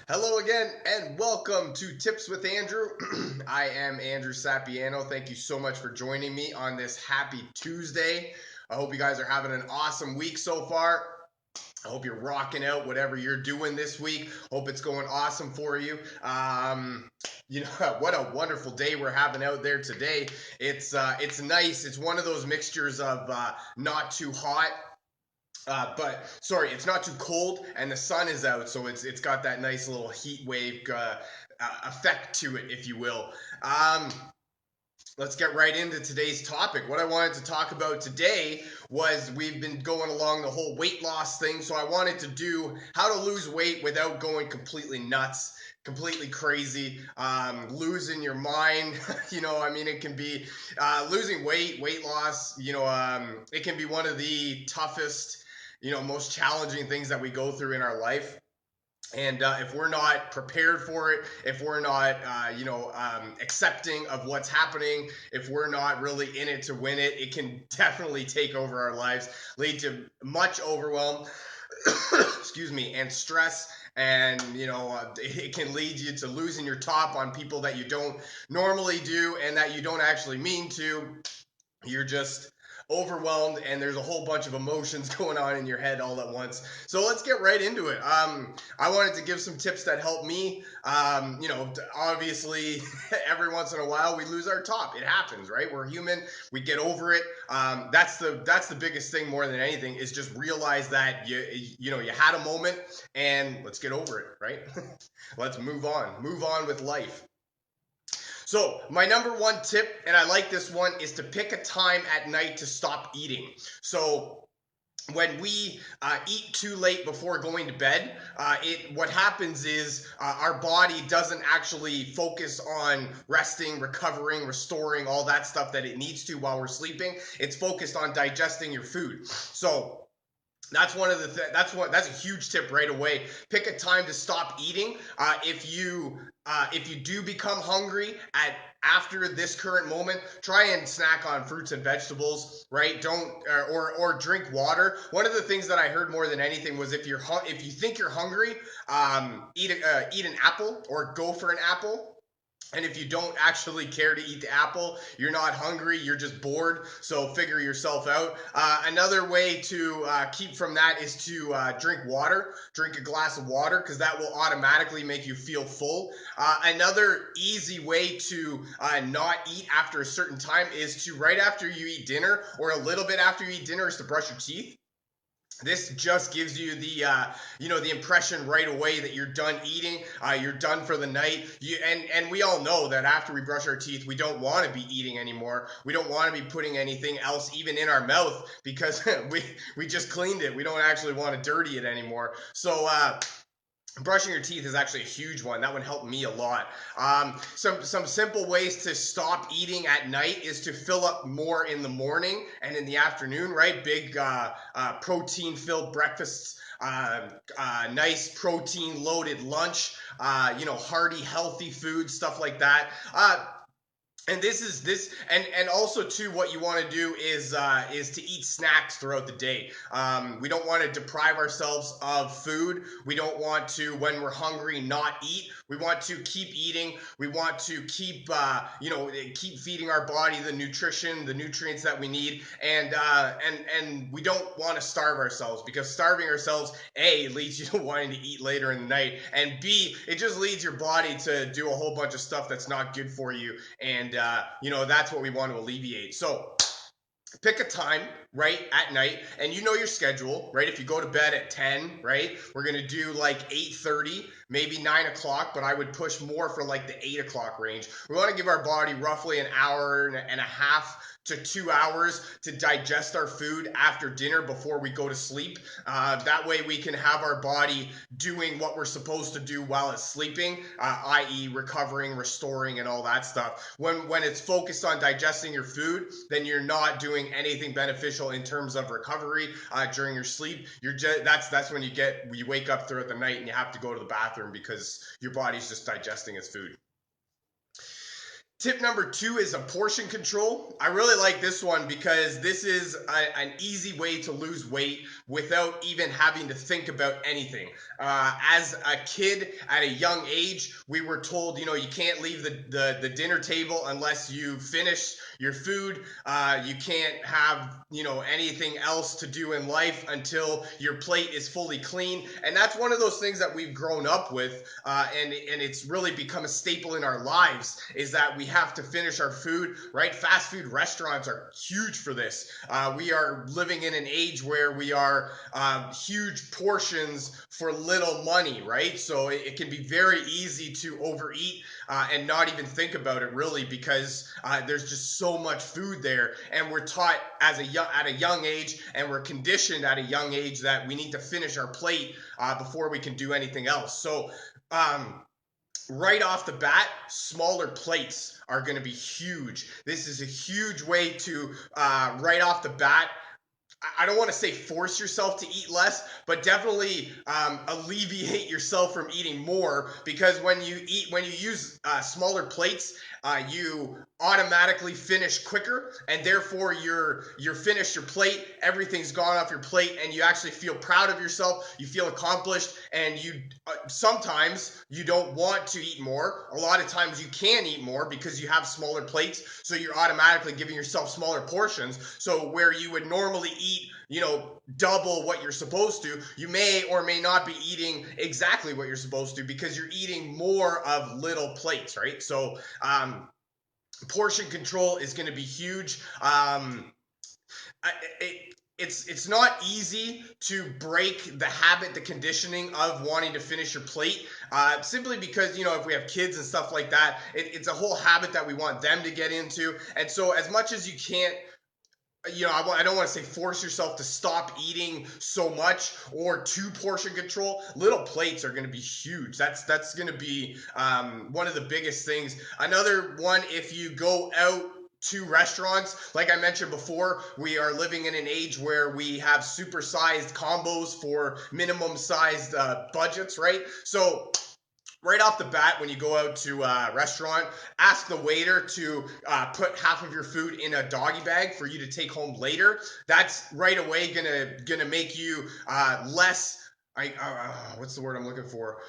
Hello again, and welcome to Tips with Andrew. I am Andrew Sapiano. Thank you so much for joining me on this happy Tuesday. I hope you guys are having an awesome week so far. I hope you're rocking out whatever you're doing this week. Hope it's going awesome for you. What a wonderful day we're having out there today. It's nice. It's one of those mixtures of not too hot, but sorry, it's not too cold, and the sun is out, so it's got that nice little heat wave effect to it, if you will. Um, let's get right into today's topic. What I wanted to talk about today was we've been going along the whole weight loss thing, so I wanted to do how to lose weight without going completely nuts. Completely crazy, losing your mind. It can be losing weight loss. It can be one of the toughest, most challenging things that we go through in our life. And if we're not prepared for it, if we're not, accepting of what's happening, if we're not really in it to win it, it can definitely take over our lives, lead to much overwhelm, excuse me, and stress. And it can lead you to losing your top on people that you don't normally do and that you don't actually mean to. You're just overwhelmed, and there's a whole bunch of emotions going on in your head all at once. So let's get right into it. I wanted to give some tips that help me. Obviously, every once in a while we lose our top. It happens, right? We're human. We get over it. That's the biggest thing more than anything is just realize that you had a moment, and let's get over it, right? Let's move on. Move on with life. So, my number one tip, and I like this one, is to pick a time at night to stop eating. So, when we eat too late before going to bed, what happens is our body doesn't actually focus on resting, recovering, restoring, all that stuff that it needs to while we're sleeping. It's focused on digesting your food. So that's one of the that's a huge tip right away. Pick a time to stop eating. If you do become hungry at after this current moment, try and snack on fruits and vegetables, right? Don't or drink water. One of the things that I heard more than anything was if you think you're hungry, eat an apple or go for an apple. And if you don't actually care to eat the apple, you're not hungry, you're just bored, so figure yourself out. Another way to keep from that is to drink water. Drink a glass of water because that will automatically make you feel full. Another easy way to not eat after a certain time is to, right after you eat dinner or a little bit after you eat dinner, is to brush your teeth. This just gives you the impression right away that you're done eating, you're done for the night. And we all know that after we brush our teeth, we don't want to be eating anymore. We don't want to be putting anything else even in our mouth because we just cleaned it. We don't actually want to dirty it anymore. So brushing your teeth is actually a huge one. That one helped me a lot. Some simple ways to stop eating at night is to fill up more in the morning and in the afternoon. Right, big protein filled breakfasts. Nice protein loaded lunch. Hearty, healthy food, stuff like that. And and also too, what you want to do is to eat snacks throughout the day. We don't want to deprive ourselves of food. We don't want to, when we're hungry, not eat. We want to keep eating. We want to keep feeding our body the nutrition, the nutrients that we need, and we don't want to starve ourselves, because starving ourselves, A, leads you to wanting to eat later in the night, and B, it just leads your body to do a whole bunch of stuff that's not good for you, and that's what we want to alleviate. So pick a time, right, at night, and you know your schedule, right? If you go to bed at 10, right, we're going to do like 8:30, maybe 9 o'clock, but I would push more for like the 8 o'clock range. We want to give our body roughly an hour and a half to 2 hours to digest our food after dinner before we go to sleep. That way we can have our body doing what we're supposed to do while it's sleeping, i.e. recovering, restoring, and all that stuff. When it's focused on digesting your food, then you're not doing anything beneficial in terms of recovery during your sleep. That's when you wake up throughout the night and you have to go to the bathroom because your body's just digesting its food. Tip number 2 is a portion control. I really like this one because this is an easy way to lose weight without even having to think about anything. As a kid at a young age, we were told, you can't leave the dinner table unless you finish your food. You can't have, anything else to do in life until your plate is fully clean. And that's one of those things that we've grown up with, and it's really become a staple in our lives, is that we have to finish our food, right? Fast food restaurants are huge for this. We are living in an age where we are huge portions for little money, right? So it can be very easy to overeat and not even think about it really, because there's just so much food there, and we're taught at a young age, and we're conditioned at a young age that we need to finish our plate before we can do anything else. So right off the bat, smaller plates are going to be huge. This is a huge way to right off the bat, I don't want to say force yourself to eat less, but definitely alleviate yourself from eating more, because when you use smaller plates, you automatically finish quicker, and therefore you're finished your plate, everything's gone off your plate, and you actually feel proud of yourself, you feel accomplished, and you sometimes you don't want to eat more. A lot of times you can eat more because you have smaller plates, so you're automatically giving yourself smaller portions. So where you would normally eat, double what you're supposed to, you may or may not be eating exactly what you're supposed to, because you're eating more of little plates, right? So portion control is going to be huge. It's not easy to break the habit, the conditioning of wanting to finish your plate, simply because, if we have kids and stuff like that, it's a whole habit that we want them to get into. And so as much as you can't, I don't want to say force yourself to stop eating so much or to portion control. Little plates are going to be huge. That's going to be one of the biggest things. Another one, if you go out to restaurants, like I mentioned before, we are living in an age where we have supersized combos for minimum sized budgets, right? So right off the bat, when you go out to a restaurant, ask the waiter to put half of your food in a doggy bag for you to take home later. That's right away gonna make you less. What's the word I'm looking for?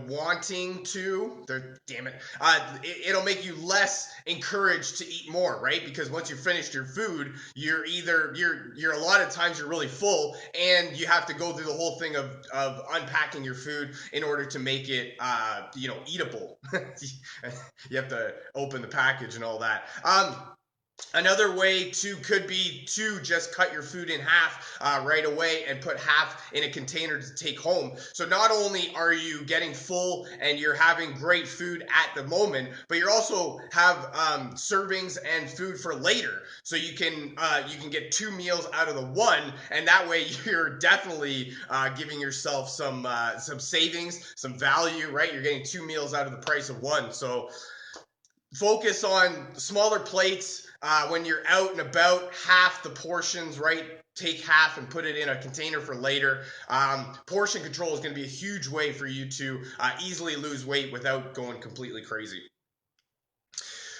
Wanting to. Damn it. It'll make you less encouraged to eat more, right? Because once you finished your food, you're a lot of times you're really full, and you have to go through the whole thing of unpacking your food in order to make it eatable. You have to open the package and all that. Another way could be to just cut your food in half right away and put half in a container to take home. So not only are you getting full and you're having great food at the moment, but you also have servings and food for later. So you can get 2 meals out of the one, and that way you're definitely giving yourself some savings, some value, right? You're getting 2 meals out of the price of one. So focus on smaller plates when you're out and about. Half the portions, right? Take half and put it in a container for later. Portion control is going to be a huge way for you to easily lose weight without going completely crazy.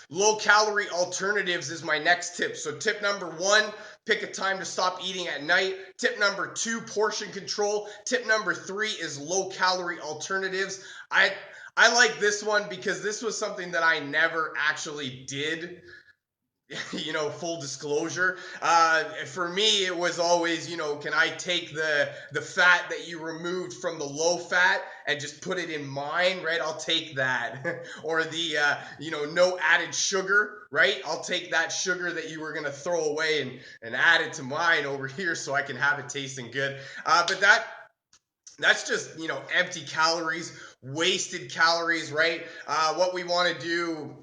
Low calorie alternatives is my next tip. So tip number 1, pick a time to stop eating at night. Tip number 2, portion control. Tip number 3 is low calorie alternatives. I like this one because this was something that I never actually did. Full disclosure. For me, it was always, can I take the fat that you removed from the low fat and just put it in mine, right? I'll take that. Or the, no added sugar, right? I'll take that sugar that you were going to throw away and add it to mine over here so I can have it tasting good. But that's just, empty calories, wasted calories, right? What we want to do,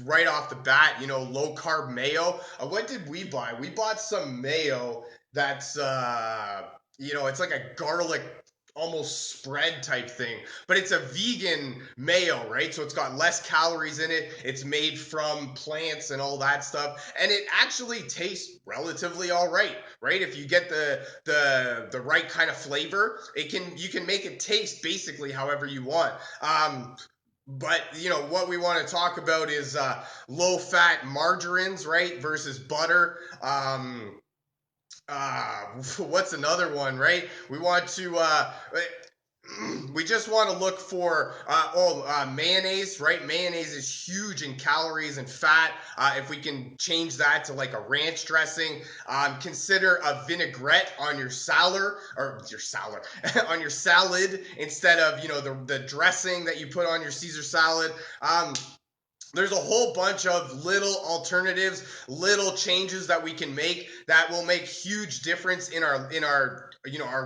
right off the bat, low carb mayo. What did we buy? We bought some mayo that's, it's like a garlic almost spread type thing, but it's a vegan mayo, right? So it's got less calories in it. It's made from plants and all that stuff, and it actually tastes relatively all right, right? If you get the right kind of flavor, you can make it taste basically however you want. But what we want to talk about is low fat margarines, right, versus butter. What's another one, right? We just want to look for mayonnaise, right? Mayonnaise is huge in calories and fat. If we can change that to like a ranch dressing, consider a vinaigrette on your salad, or your salad on your salad, instead of the dressing that you put on your Caesar salad. There's a whole bunch of little alternatives, little changes that we can make that will make huge difference in our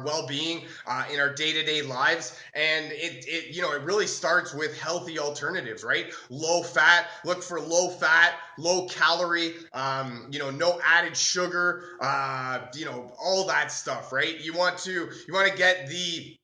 well-being, in our day-to-day lives. And it really starts with healthy alternatives, right? Low fat, look for low fat, low calorie, no added sugar, all that stuff, right? You want to get the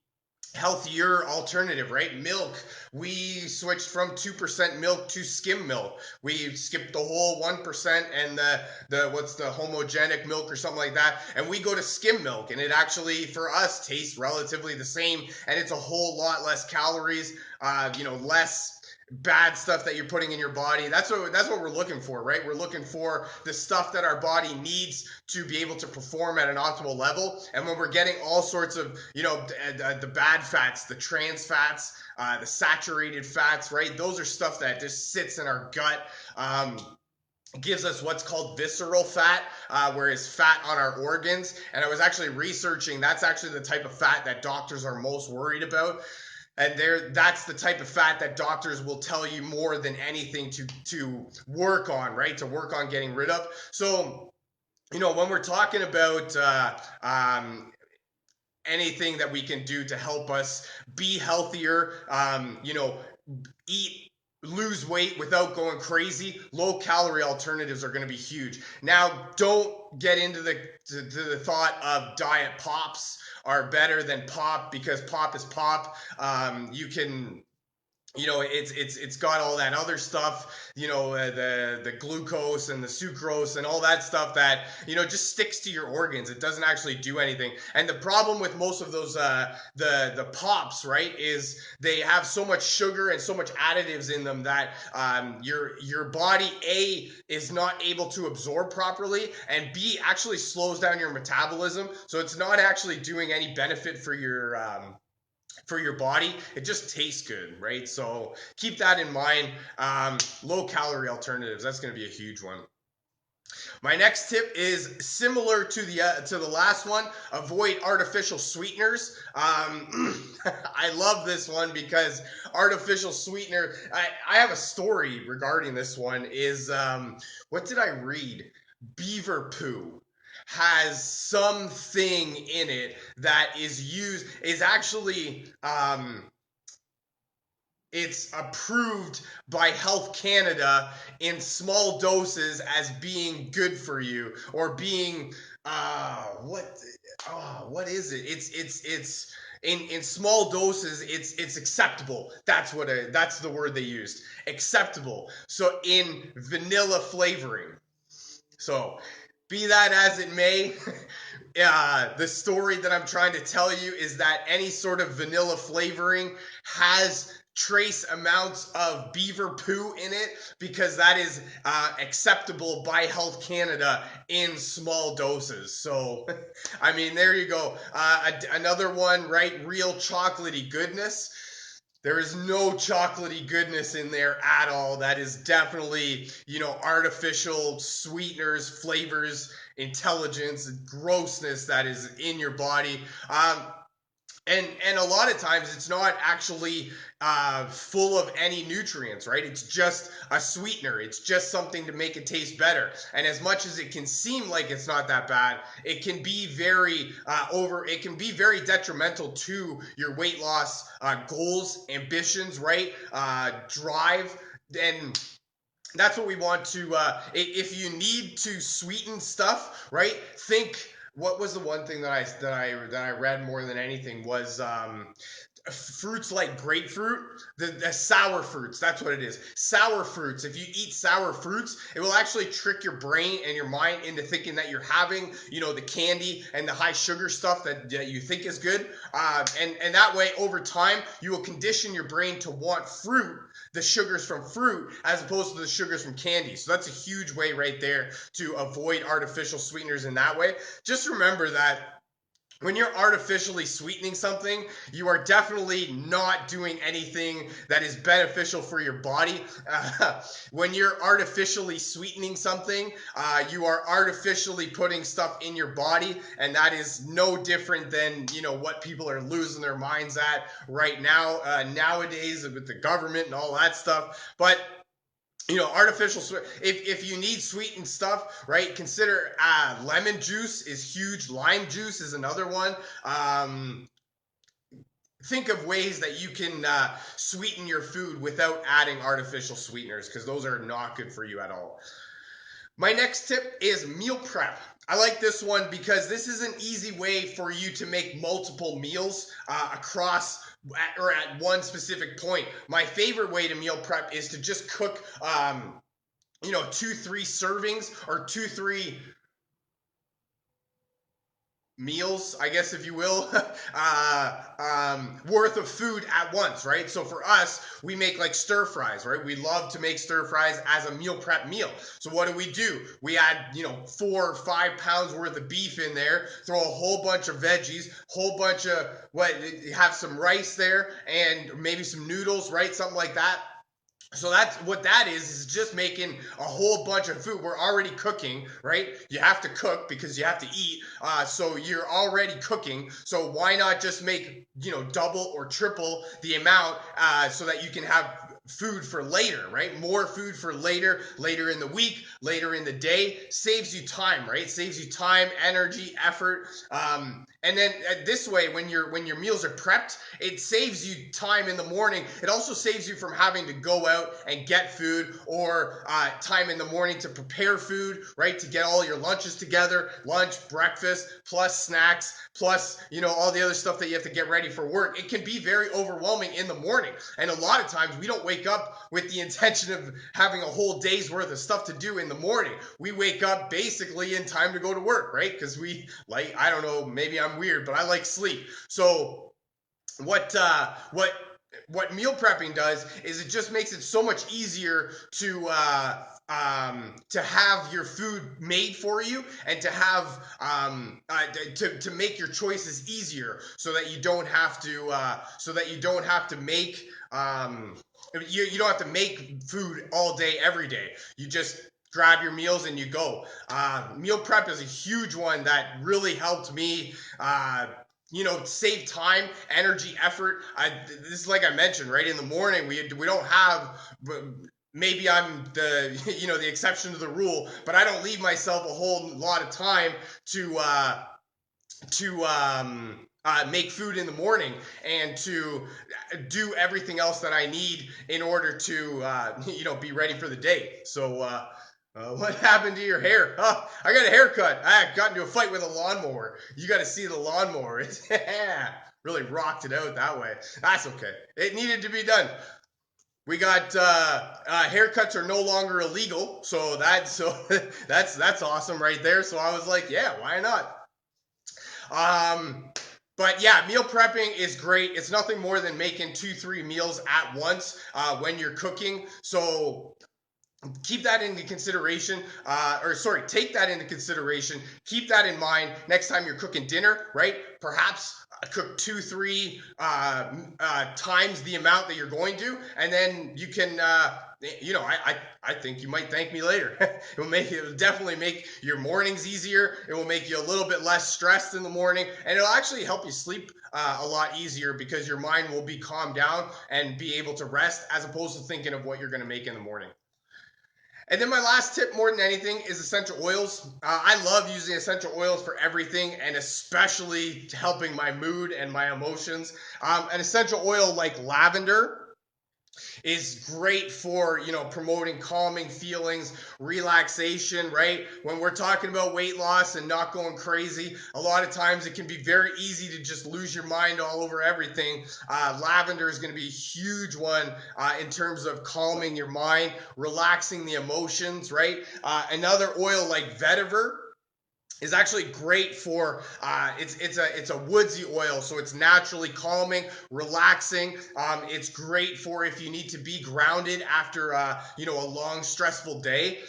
healthier alternative, right? Milk. We switched from 2% milk to skim milk. We skipped the whole 1% and the what's the homogenic milk or something like that, and we go to skim milk, and it actually for us tastes relatively the same, and it's a whole lot less calories, less bad stuff that you're putting in your body. That's what we're looking for, right? We're looking for the stuff that our body needs to be able to perform at an optimal level. And when we're getting all sorts of the bad fats, the trans fats, the saturated fats, right? Those are stuff that just sits in our gut. Gives us what's called visceral fat, whereas fat on our organs. And I was actually researching, that's actually the type of fat that doctors are most worried about. And that's the type of fat that doctors will tell you more than anything to work on, right? To work on getting rid of. So, when we're talking about anything that we can do to help us be healthier, eat, lose weight without going crazy, low calorie alternatives are going to be huge. Now, don't get into the thought of diet pops are better than pop, because pop is pop. You can it's got all that other stuff, the glucose and the sucrose and all that stuff that just sticks to your organs. It doesn't actually do anything. And the problem with most of those the pops, right, is they have so much sugar and so much additives in them that your body, A, is not able to absorb properly, and B, actually slows down your metabolism, so it's not actually doing any benefit for your body. It just tastes good, right? So keep that in mind. Low calorie alternatives, that's going to be a huge one. My next tip is similar to the last one. Avoid artificial sweeteners. I love this one because artificial sweetener. I have a story regarding this one. Is what did I read? Beaver poo has something in it that is actually it's approved by Health Canada in small doses as being good for you, or being what is it? It's in small doses, it's acceptable. That's the word they used. Acceptable. So in vanilla flavoring. So be that as it may, the story that I'm trying to tell you is that any sort of vanilla flavoring has trace amounts of beaver poo in it, because that is acceptable by Health Canada in small doses. So, I mean, there you go. Another one, right? Real chocolatey goodness. There is no chocolatey goodness in there at all. That is definitely, artificial sweeteners, flavors, intelligence, grossness that is in your body. And a lot of times it's not actually full of any nutrients, right? It's just a sweetener. It's just something to make it taste better. And as much as it can seem like it's not that bad, it can be very It can be very detrimental to your weight loss goals, ambitions, right? Drive. And that's what we want to if you need to sweeten stuff, right, think what was the one thing that I read more than anything was fruits like grapefruit, the sour fruits. That's what it is. Sour fruits. If you eat sour fruits, it will actually trick your brain and your mind into thinking that you're having, the candy and the high sugar stuff that you think is good. And that way, over time, you will condition your brain to want fruit, the sugars from fruit, as opposed to the sugars from candy. So that's a huge way right there to avoid artificial sweeteners in that way. Just remember that when you're artificially sweetening something, you are definitely not doing anything that is beneficial for your body. When you're artificially sweetening something, you are artificially putting stuff in your body, and that is no different than what people are losing their minds at right now nowadays with the government and all that stuff. But artificial sweet. If you need sweetened stuff, right? Consider lemon juice is huge. Lime juice is another one. Think of ways that you can sweeten your food without adding artificial sweeteners, because those are not good for you at all. My next tip is meal prep. I like this one because this is an easy way for you to make multiple meals across or at one specific point. My favorite way to meal prep is to just cook, 2, 3 servings or 2, 3 meals, I guess, if you will, worth of food at once, right? So for us, we make like stir fries, right? We love to make stir fries as a meal prep meal. So what do? We add, 4 or 5 pounds worth of beef in there, throw a whole bunch of veggies, whole bunch of have some rice there, and maybe some noodles, right? Something like that. So that's what that is just making a whole bunch of food. We're already cooking, right? You have to cook because you have to eat. So you're already cooking. So why not just make, double or triple the amount so that you can have food for later, right? More food for later in the week, later in the day. Saves you time, right? Saves you time, energy, effort. And then this way, when your meals are prepped, it saves you time in the morning. It also saves you from having to go out and get food, or time in the morning to prepare food, right? To get all your lunches together, lunch, breakfast, plus snacks, plus all the other stuff that you have to get ready for work. It can be very overwhelming in the morning, and a lot of times we don't wake up with the intention of having a whole day's worth of stuff to do in the morning. We wake up basically in time to go to work, right? Because I don't know, maybe I'm weird, but I like sleep. So what meal prepping does is it just makes it so much easier to have your food made for you, and to have to make your choices easier, so that you don't have to make you don't have to make food all day every day. You just grab your meals and you go. Meal prep is a huge one that really helped me save time, energy, effort. This is like I mentioned, right? In the morning, we don't have. Maybe I'm the the exception to the rule, but I don't leave myself a whole lot of time to make food in the morning, and to do everything else that I need in order to be ready for the day. So what happened to your hair? Oh, I got a haircut. I got into a fight with a lawnmower. You got to see the lawnmower. It's really rocked it out that way. That's okay. It needed to be done. We got haircuts are no longer illegal, so that's awesome right there. So I was like, yeah, why not? But yeah, meal prepping is great. It's nothing more than making 2, 3 meals at once when you're cooking. So keep that into consideration, take that into consideration. Keep that in mind next time you're cooking dinner, right? Perhaps cook 2, 3 times the amount that you're going to, and then you can, I think you might thank me later. It will definitely make your mornings easier. It will make you a little bit less stressed in the morning, and it'll actually help you sleep a lot easier, because your mind will be calmed down and be able to rest, as opposed to thinking of what you're going to make in the morning. And then my last tip, more than anything, is essential oils. I love using essential oils for everything, and especially helping my mood and my emotions. An essential oil like lavender is great for, promoting calming feelings, relaxation, right? When we're talking about weight loss and not going crazy, a lot of times it can be very easy to just lose your mind all over everything. Lavender is going to be a huge one in terms of calming your mind, relaxing the emotions, right? Another oil like vetiver is actually great for it's a woodsy oil, so it's naturally calming, relaxing. It's great for if you need to be grounded after a long stressful day.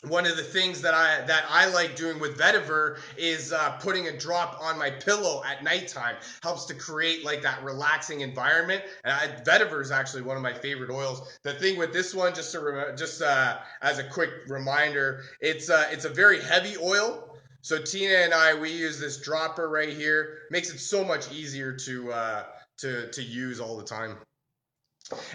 One of the things that I like doing with vetiver is putting a drop on my pillow at nighttime. Helps to create like that relaxing environment. And vetiver is actually one of my favorite oils. The thing with this one, as a quick reminder, it's a very heavy oil. So Tina and I, we use this dropper right here. Makes it so much easier to use all the time.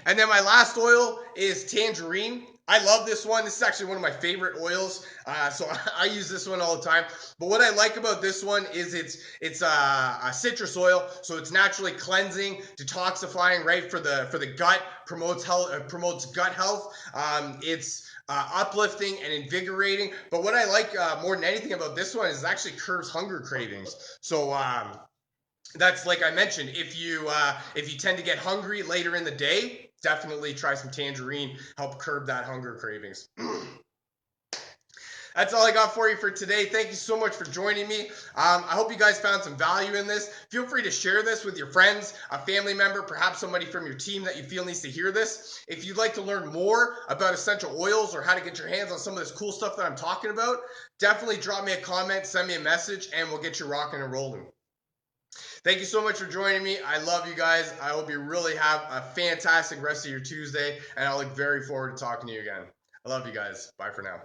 And then my last oil is tangerine. I love this one. This is actually one of my favorite oils, so I use this one all the time. But what I like about this one is it's a citrus oil, so it's naturally cleansing, detoxifying, right for the gut, promotes health, promotes gut health. It's uplifting and invigorating. But what I like more than anything about this one is it actually curbs hunger cravings. So that's like I mentioned. If you tend to get hungry later in the day, definitely try some tangerine. Help curb that hunger cravings. That's all I got for you for today. Thank you so much for joining me. I hope you guys found some value in this. Feel free to share this with your friends, a family member, perhaps somebody from your team that you feel needs to hear this. If you'd like to learn more about essential oils or how to get your hands on some of this cool stuff that I'm talking about, definitely drop me a comment, send me a message, and we'll get you rocking and rolling. Thank you so much for joining me. I love you guys. I hope you really have a fantastic rest of your Tuesday, and I look very forward to talking to you again. I love you guys. Bye for now.